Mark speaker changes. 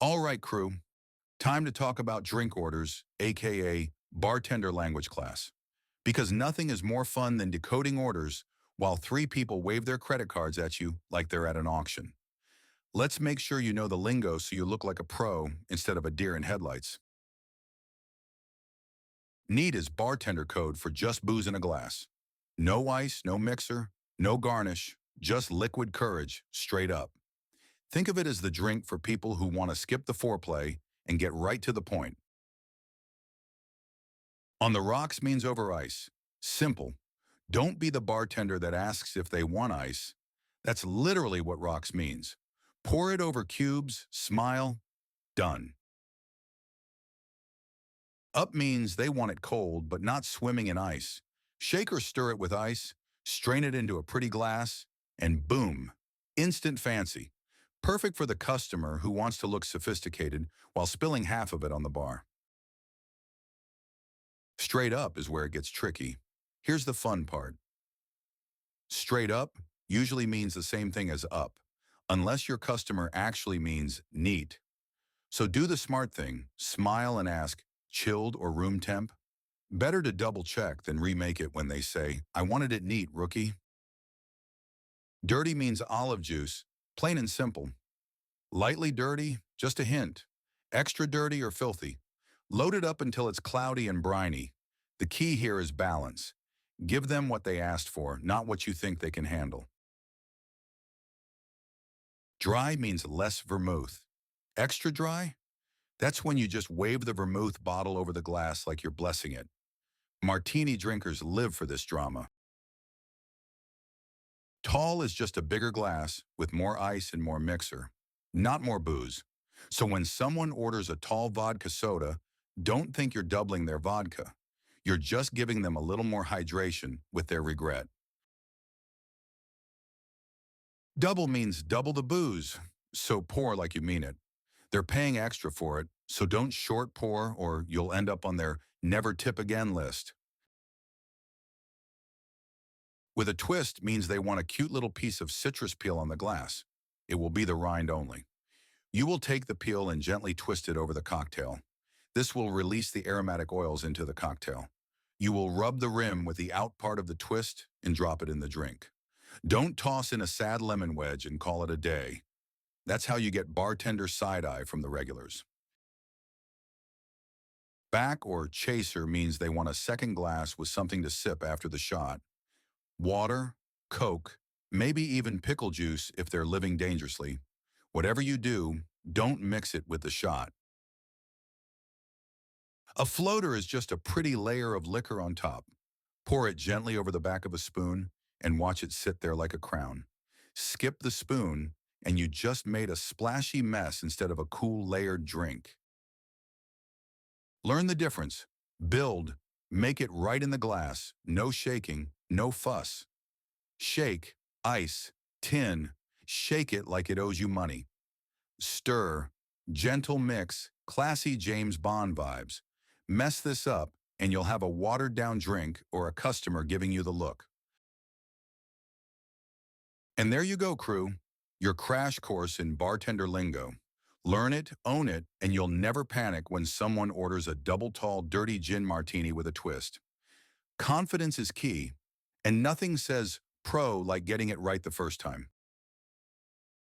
Speaker 1: All right, crew. Time to talk about drink orders, aka bartender language class. Because nothing is more fun than decoding orders while three people wave their credit cards at you like they're at an auction. Let's make sure you know the lingo so you look like a pro instead of a deer in headlights. Need is bartender code for just booze in a glass. No ice, no mixer, no garnish, just liquid courage, straight up. Think of it as the drink for people who want to skip the foreplay and get right to the point. On the rocks means over ice. Simple. Don't be the bartender that asks if they want ice. That's literally what rocks means. Pour it over cubes, smile, done. Up means they want it cold but not swimming in ice. Shake or stir it with ice, strain it into a pretty glass, and boom, instant fancy. Perfect for the customer who wants to look sophisticated while spilling half of it on the bar. Straight up is where it gets tricky. Here's the fun part. Straight up usually means the same thing as up, unless your customer actually means neat. So do the smart thing, smile and ask, chilled or room temp? Better to double check than remake it when they say, I wanted it neat, rookie. Dirty means olive juice, plain and simple. Lightly dirty, just a hint. Extra dirty or filthy. Load it up until it's cloudy and briny. The key here is balance. Give them what they asked for, not what you think they can handle. Dry means less vermouth. Extra dry? That's when you just wave the vermouth bottle over the glass like you're blessing it. Martini drinkers live for this drama. Tall is just a bigger glass with more ice and more mixer, not more booze. So when someone orders a tall vodka soda, don't think you're doubling their vodka. You're just giving them a little more hydration with their regret. Double means double the booze, so pour like you mean it. They're paying extra for it, so don't short pour or you'll end up on their never tip again list. With a twist means they want a cute little piece of citrus peel on the glass. It will be the rind only. You will take the peel and gently twist it over the cocktail. This will release the aromatic oils into the cocktail. You will rub the rim with the out part of the twist and drop it in the drink. Don't toss in a sad lemon wedge and call it a day. That's how you get bartender side-eye from the regulars. Back or chaser means they want a second glass with something to sip after the shot. Water, Coke, maybe even pickle juice if they're living dangerously. Whatever you do, don't mix it with the shot. A floater is just a pretty layer of liquor on top. Pour it gently over the back of a spoon and watch it sit there like a crown. Skip the spoon and you just made a splashy mess instead of a cool layered drink. Learn the difference. Build. Make it right in the glass. No shaking, no fuss. Shake, ice, tin. Shake it like it owes you money. Stir, gentle mix, classy James Bond vibes. Mess this up and you'll have a watered-down drink or a customer giving you the look. And there you go, crew. Your crash course in bartender lingo. Learn it, own it, and you'll never panic when someone orders a double tall dirty gin martini with a twist. Confidence is key, and nothing says pro like getting it right the first time.